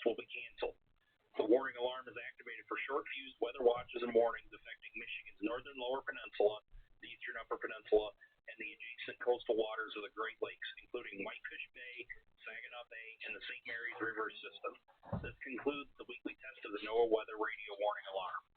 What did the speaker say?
will be canceled. The warning alarm is activated for short-fused weather watches and warnings affecting Michigan's northern lower peninsula, the eastern upper peninsula, and the adjacent coastal waters of the Great Lakes, including Whitefish Bay, Saginaw Bay, and the St. Mary's River system. This concludes the weekly test of the NOAA Weather Radio Warning Alarm.